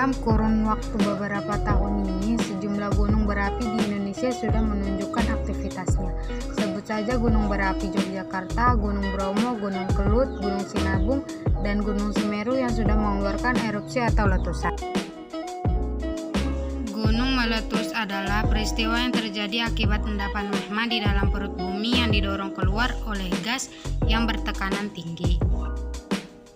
Dalam kurun waktu beberapa tahun ini, sejumlah gunung berapi di Indonesia sudah menunjukkan aktivitasnya. Sebut saja Gunung Berapi Yogyakarta, Gunung Bromo, Gunung Kelut, Gunung Sinabung, dan Gunung Semeru yang sudah mengeluarkan erupsi atau letusan. Gunung meletus adalah peristiwa yang terjadi akibat endapan magma di dalam perut bumi yang didorong keluar oleh gas yang bertekanan tinggi.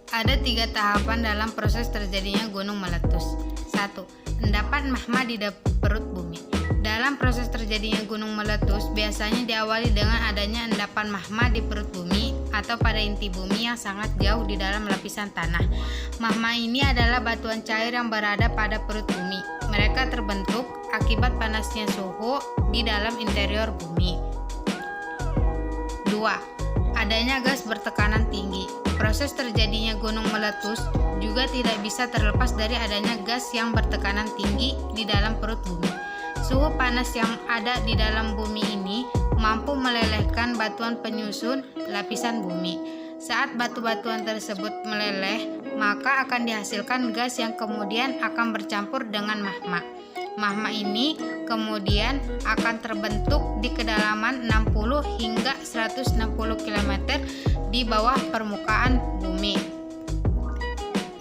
Ada 3 tahapan dalam proses terjadinya gunung meletus. 1. Endapan magma di perut bumi. Dalam proses terjadinya gunung meletus biasanya diawali dengan adanya endapan magma di perut bumi atau pada inti bumi yang sangat jauh di dalam lapisan tanah. Magma ini adalah batuan cair yang berada pada perut bumi. Mereka terbentuk akibat panasnya suhu di dalam interior bumi. 2. Adanya gas bertekanan tinggi. Proses terjadinya gunung meletus juga tidak bisa terlepas dari adanya gas yang bertekanan tinggi di dalam perut bumi. Suhu panas yang ada di dalam bumi ini mampu melelehkan batuan penyusun lapisan bumi. Saat batu-batuan tersebut meleleh, maka akan dihasilkan gas yang kemudian akan bercampur dengan magma. Magma ini kemudian akan terbentuk di kedalaman 60 hingga 160 km di bawah permukaan bumi.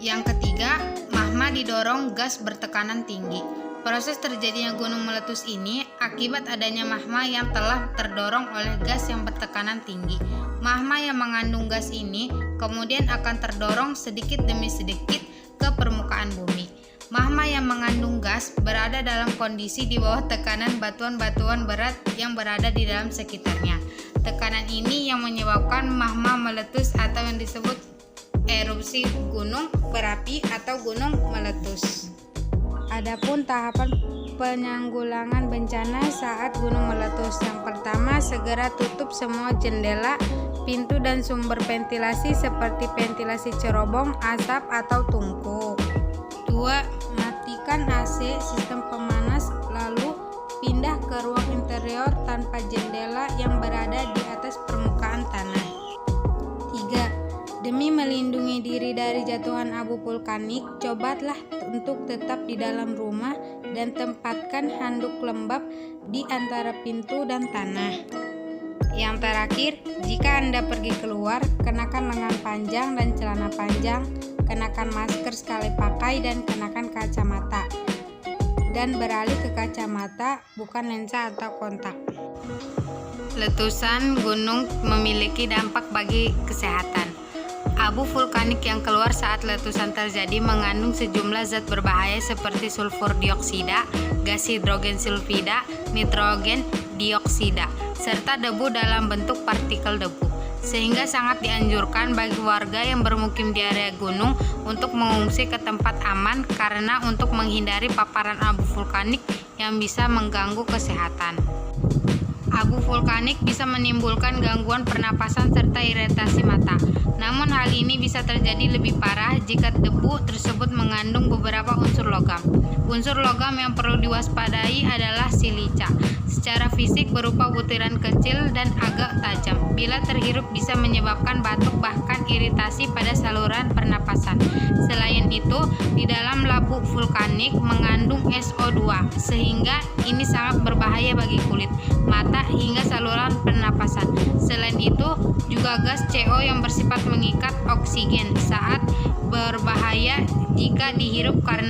Yang ketiga, magma didorong gas bertekanan tinggi. Proses terjadinya gunung meletus ini akibat adanya magma yang telah terdorong oleh gas yang bertekanan tinggi. Magma yang mengandung gas ini kemudian akan terdorong sedikit demi sedikit ke permukaan bumi. Magma yang mengandung gas berada dalam kondisi di bawah tekanan batuan-batuan berat yang berada di dalam sekitarnya. Tekanan ini yang menyebabkan magma meletus atau yang disebut erupsi gunung berapi atau gunung meletus. Adapun tahapan penanggulangan bencana saat gunung meletus. Yang pertama, segera tutup semua jendela, pintu dan sumber ventilasi seperti ventilasi cerobong, asap atau tungku. 2. Matikan AC, sistem pemanas, lalu pindah ke ruang interior tanpa jendela yang berada di atas permukaan tanah. 3. Demi melindungi diri dari jatuhan abu vulkanik, cobalah untuk tetap di dalam rumah dan tempatkan handuk lembab di antara pintu dan tanah. Yang terakhir, jika Anda pergi keluar, kenakan lengan panjang dan celana panjang, kenakan masker sekali pakai dan kenakan kacamata. Dan beralih ke kacamata, bukan lensa atau kontak. Letusan gunung memiliki dampak bagi kesehatan. Abu vulkanik yang keluar saat letusan terjadi mengandung sejumlah zat berbahaya seperti sulfur dioksida, gas hidrogen sulfida, nitrogen dioksida, serta debu dalam bentuk partikel debu. Sehingga sangat dianjurkan bagi warga yang bermukim di area gunung untuk mengungsi ke tempat aman karena untuk menghindari paparan abu vulkanik yang bisa mengganggu kesehatan. Abu vulkanik bisa menimbulkan gangguan pernapasan serta iritasi mata. Namun hal ini bisa terjadi lebih parah jika debu tersebut mengandung beberapa unsur logam. Unsur logam yang perlu diwaspadai adalah silica. Secara fisik berupa butiran kecil dan agak tajam. Bila terhirup bisa menyebabkan batuk bahkan iritasi pada saluran pernapasan. Selain itu, di dalam labu vulkanik mengandung SO2 sehingga ini sangat berbahaya bagi kulit, mata hingga saluran pernapasan. Selain itu, juga gas CO yang bersifat mengikat oksigen saat berbahaya jika dihirup karena